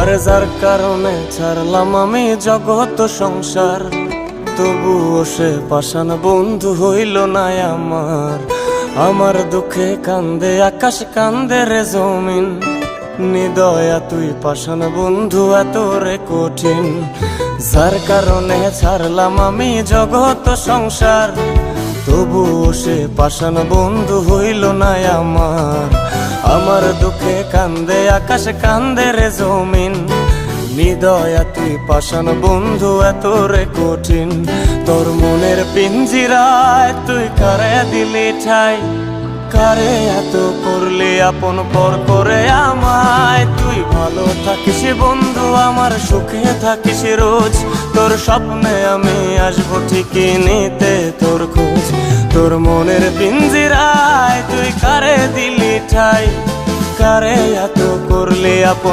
আরে যার কারণে ছাড়লাম আমি জগৎ সংসার, তবুও সে পাষাণ বন্ধু হইল না আমার। আমার দুঃখে কান্দে আকাশ, কান্দে রে জমিন, নিদয়া তুই পাষাণ বন্ধু এত রে কঠিন। যার কারণে ছাড়লাম আমি জগৎ সংসার, তবুও সে পাষাণ বন্ধু হইল না আমার। আমার দুঃখে কান্দে আকাশ, কান্দে রে জমিন, নিদয়া তুই পাষাণ বন্ধু এত রে কঠিন। তোর মনের পিঞ্জিরায় তুই কারে দিলি ঠাই, কারে এত করলি আপন পর করে আমায়। তুই ভালো থাকিস বন্ধু আমার, সুখে থাকিস রোজ, তোর স্বপ্নে আমি আসবো ঠিকই নিতে তোর খোঁজ। তোর মনের পিঞ্জিরায় তুই কারে দিলি ঠাই, কারে এত করলি আপন